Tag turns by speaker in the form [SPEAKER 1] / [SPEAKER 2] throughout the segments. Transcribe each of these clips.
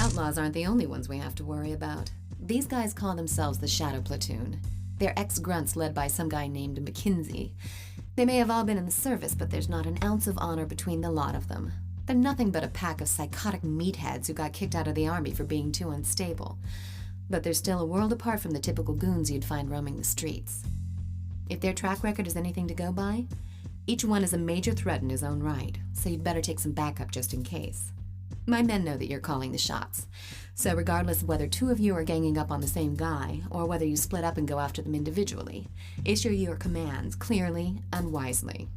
[SPEAKER 1] outlaws aren't the only ones we have to worry about. These guys call themselves the Shadow Platoon. They're ex-grunts led by some guy named McKinsey. They may have all been in the service, but there's not an ounce of honor between the lot of them. They're nothing but a pack of psychotic meatheads who got kicked out of the army for being too unstable. But they're still a world apart from the typical goons you'd find roaming the streets. If their track record is anything to go by, each one is a major threat in his own right, so you'd better take some backup just in case. My men know that you're calling the shots, so regardless of whether two of you are ganging up on the same guy, or whether you split up and go after them individually, issue your commands clearly and wisely.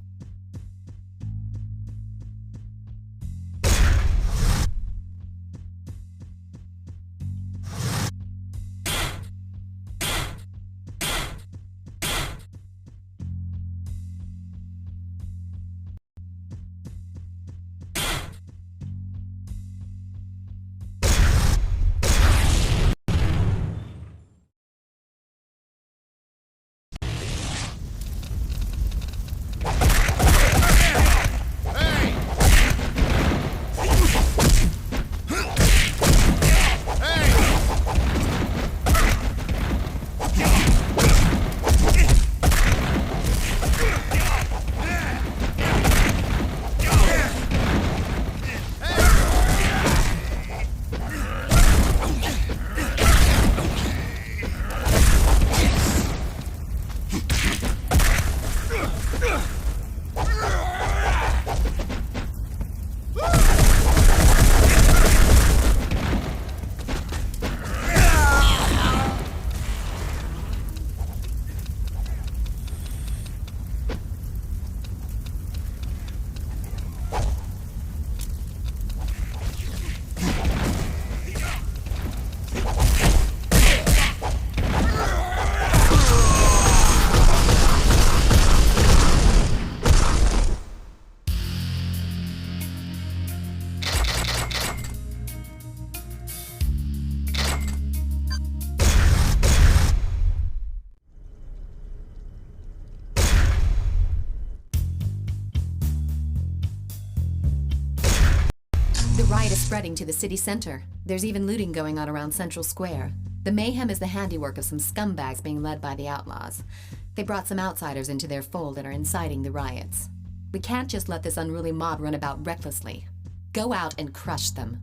[SPEAKER 1] The riot is spreading to the city center. There's even looting going on around Central Square. The mayhem is the handiwork of some scumbags being led by the outlaws. They brought some outsiders into their fold and are inciting the riots. We can't just let this unruly mob run about recklessly. Go out and crush them.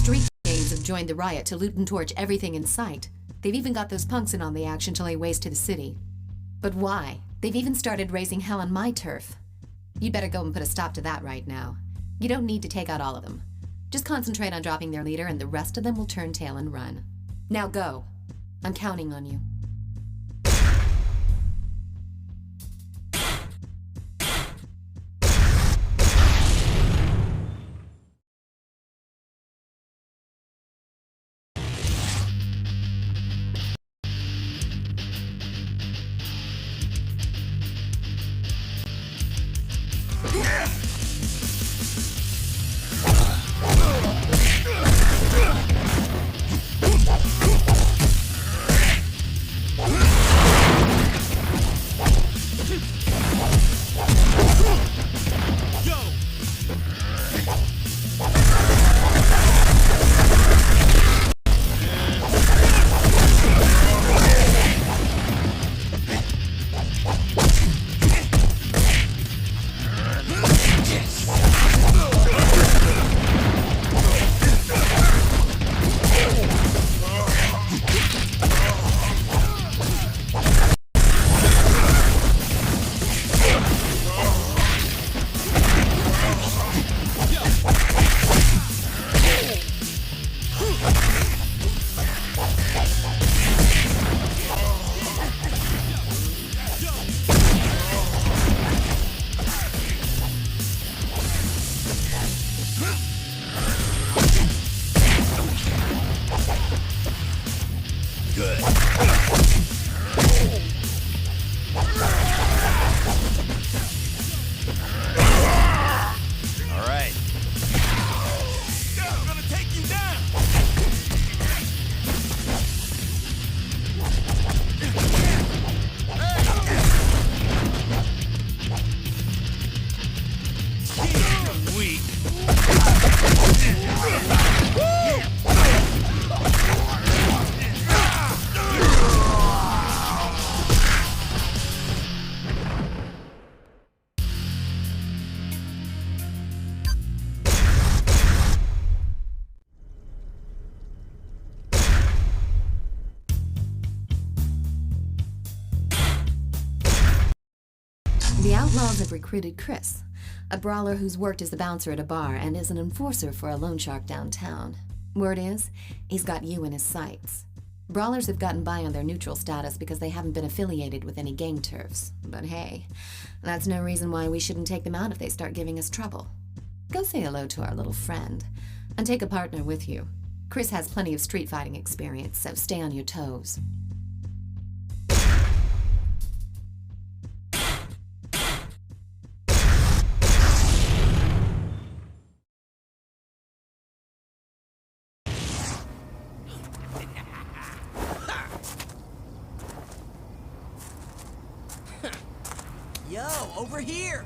[SPEAKER 1] Street gangs have joined the riot to loot and torch everything in sight. They've even got those punks in on the action till they waste to the city. But why? They've even started raising hell on my turf. You'd better go and put a stop to that right now. You don't need to take out all of them. Just concentrate on dropping their leader and the rest of them will turn tail and run. Now go. I'm counting on you.
[SPEAKER 2] Good. All right. I'm gonna take you down. Weak.
[SPEAKER 1] The Outlaws have recruited Chris, a brawler who's worked as a bouncer at a bar and is an enforcer for a loan shark downtown. Word is, he's got you in his sights. Brawlers have gotten by on their neutral status because they haven't been affiliated with any gang turfs. But hey, that's no reason why we shouldn't take them out if they start giving us trouble. Go say hello to our little friend, and take a partner with you. Chris has plenty of street fighting experience, so stay on your toes.
[SPEAKER 2] Yo, over here!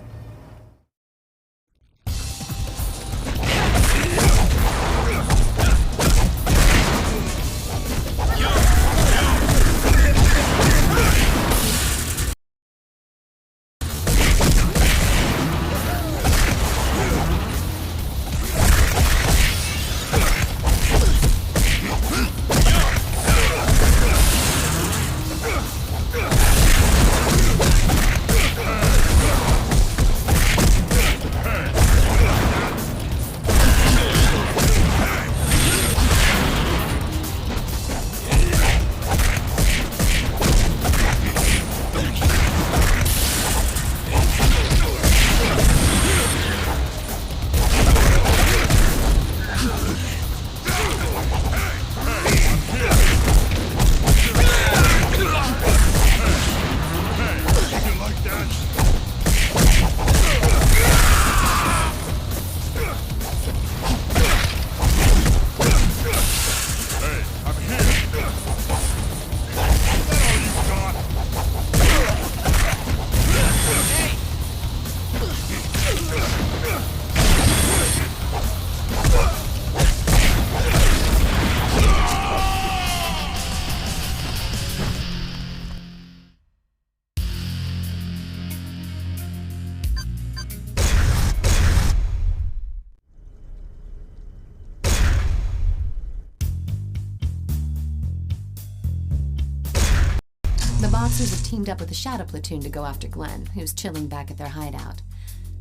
[SPEAKER 1] The Boxers have teamed up with the Shadow Platoon to go after Glenn, who's chilling back at their hideout.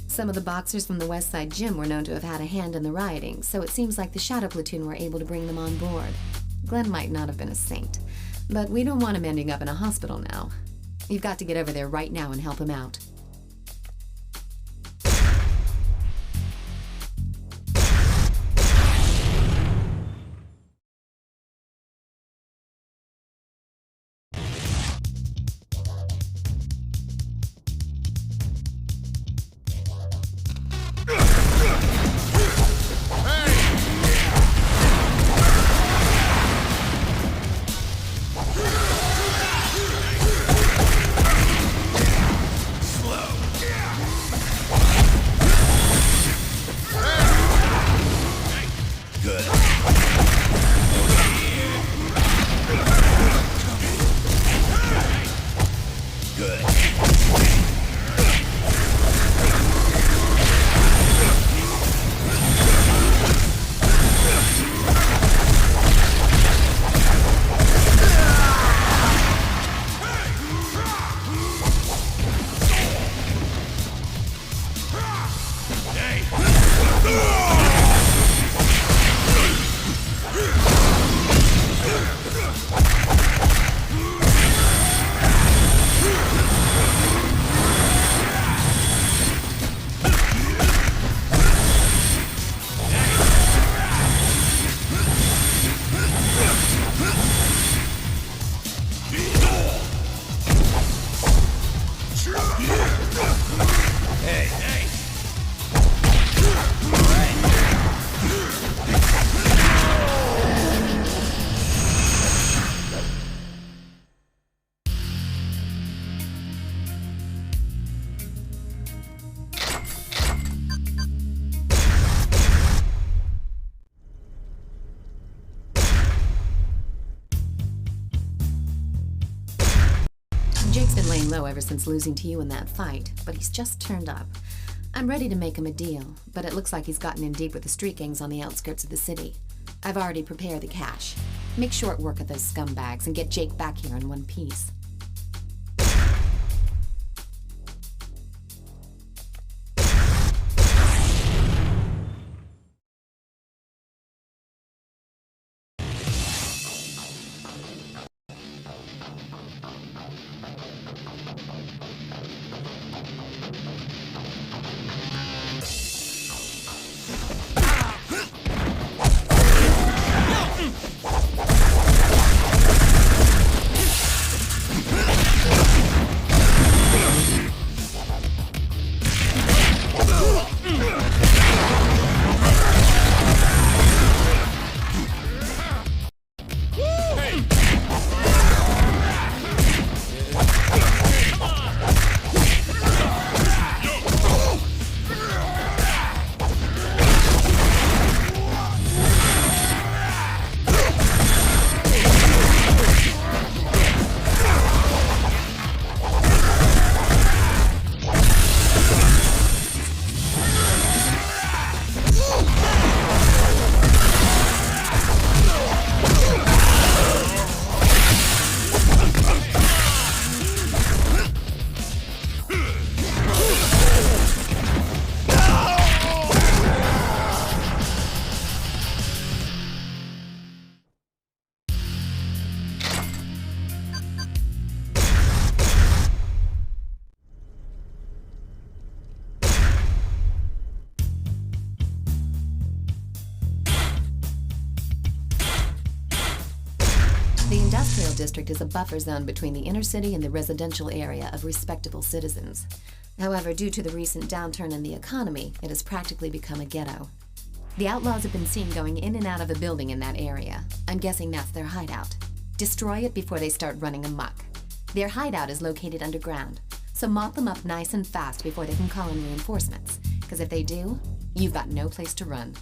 [SPEAKER 1] Some of the Boxers from the West Side Gym were known to have had a hand in the rioting, so it seems like the Shadow Platoon were able to bring them on board. Glenn might not have been a saint, but we don't want him ending up in a hospital now. You've got to get over there right now and help him out.
[SPEAKER 2] Slay!
[SPEAKER 1] low ever since losing to you in that fight, but he's just turned up. I'm ready to make him a deal, but it looks like he's gotten in deep with the street gangs on the outskirts of the city. I've already prepared the cash. Make short work of those scumbags and get Jake back here in one piece. The industrial district is a buffer zone between the inner city and the residential area of respectable citizens. However, due to the recent downturn in the economy, it has practically become a ghetto. The outlaws have been seen going in and out of a building in that area. I'm guessing that's their hideout. Destroy it before they start running amok. Their hideout is located underground, so mop them up nice and fast before they can call in reinforcements. Because if they do, you've got no place to run.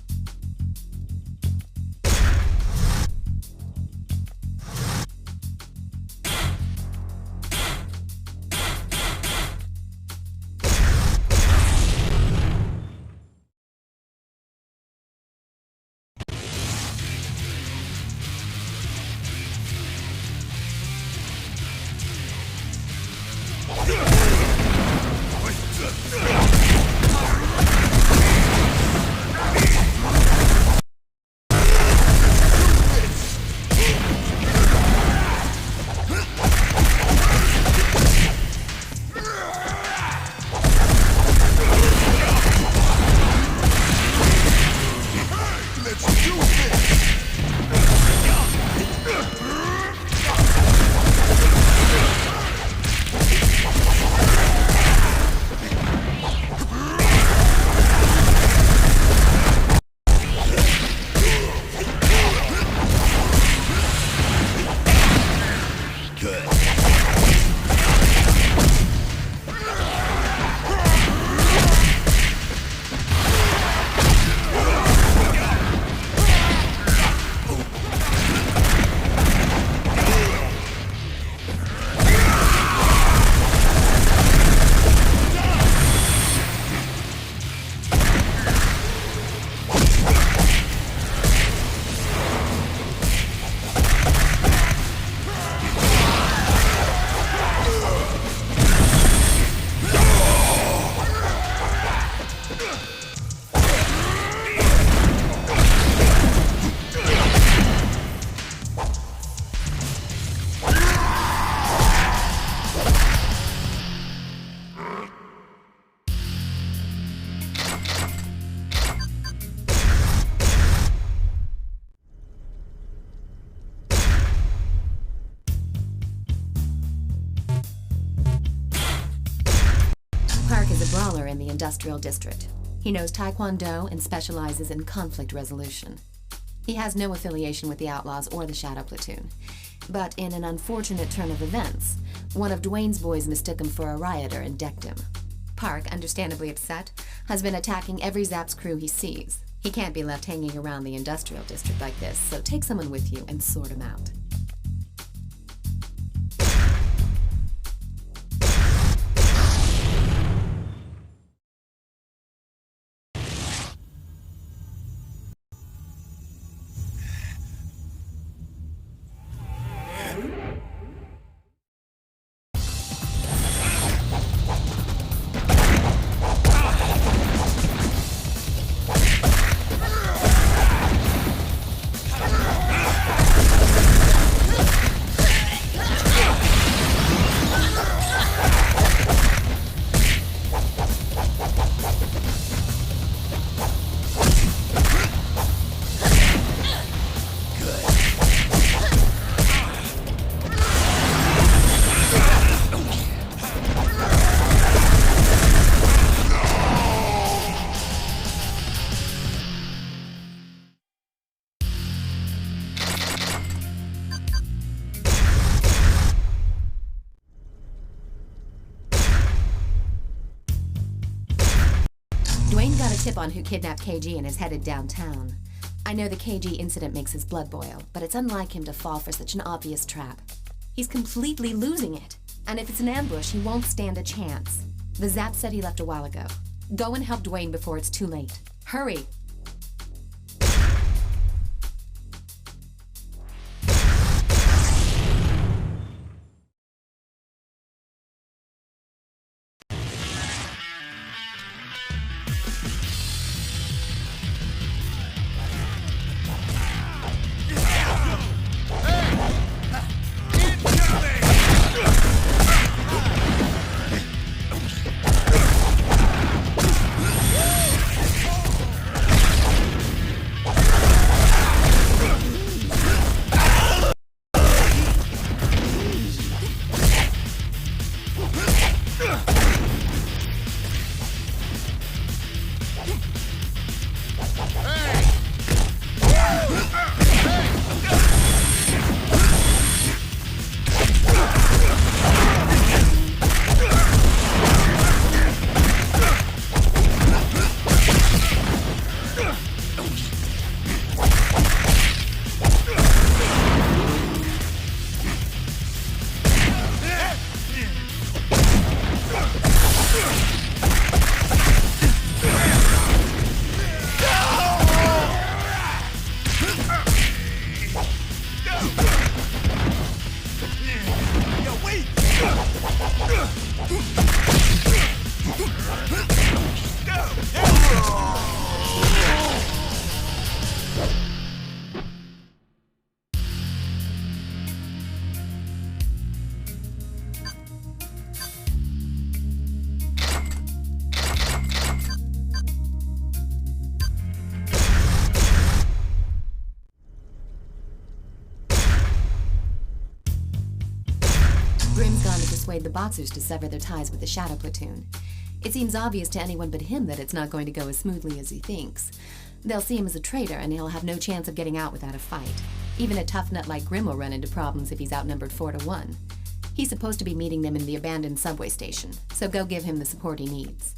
[SPEAKER 1] Brawler in the industrial district. He knows Taekwondo and specializes in conflict resolution. He has no affiliation with the Outlaws or the Shadow Platoon. But in an unfortunate turn of events, one of Dwayne's boys mistook him for a rioter and decked him. Park, understandably upset, has been attacking every Zapp's crew he sees. He can't be left hanging around the industrial district like this, so take someone with you and sort him out. tip on who kidnapped KG and is headed downtown. I know the KG incident makes his blood boil, but it's unlike him to fall for such an obvious trap. He's completely losing it, and if it's an ambush, he won't stand a chance. The Zap said he left a while ago. Go and help Dwayne before it's too late. Hurry! Grim's gone to persuade the Boxers to sever their ties with the Shadow Platoon. It seems obvious to anyone but him that it's not going to go as smoothly as he thinks. They'll see him as a traitor, and he'll have no chance of getting out without a fight. Even a tough nut like Grim will run into problems if he's outnumbered 4-1. He's supposed to be meeting them in the abandoned subway station, so go give him the support he needs.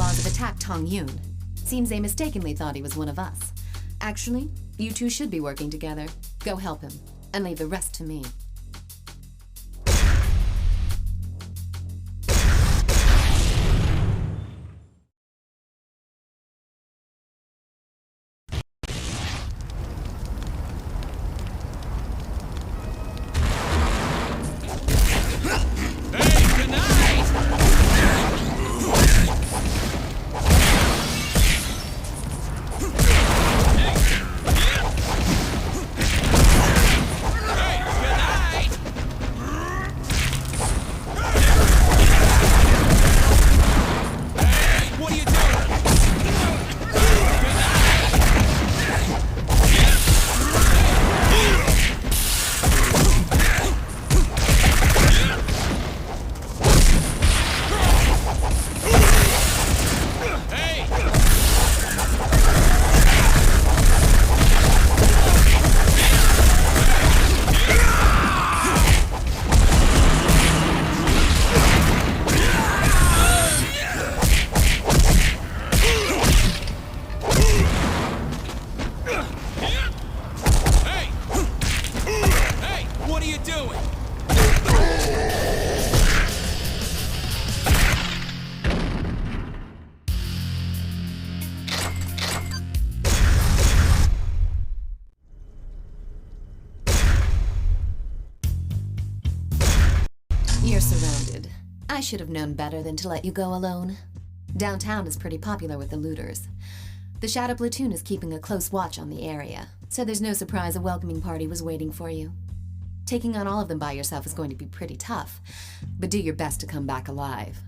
[SPEAKER 1] outlaws have attacked Tong Yun. Seems they mistakenly thought he was one of us. Actually, you two should be working together. Go help him, and leave the rest to me. You're surrounded. I should have known better than to let you go alone. Downtown is pretty popular with the looters. The Shadow Platoon is keeping a close watch on the area, so there's no surprise a welcoming party was waiting for you. Taking on all of them by yourself is going to be pretty tough, but do your best to come back alive.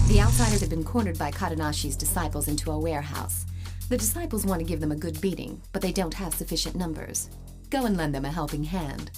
[SPEAKER 1] The outsiders have been cornered by Kadanashi's disciples into a warehouse. The disciples want to give them a good beating, but they don't have sufficient numbers. Go and lend them a helping hand.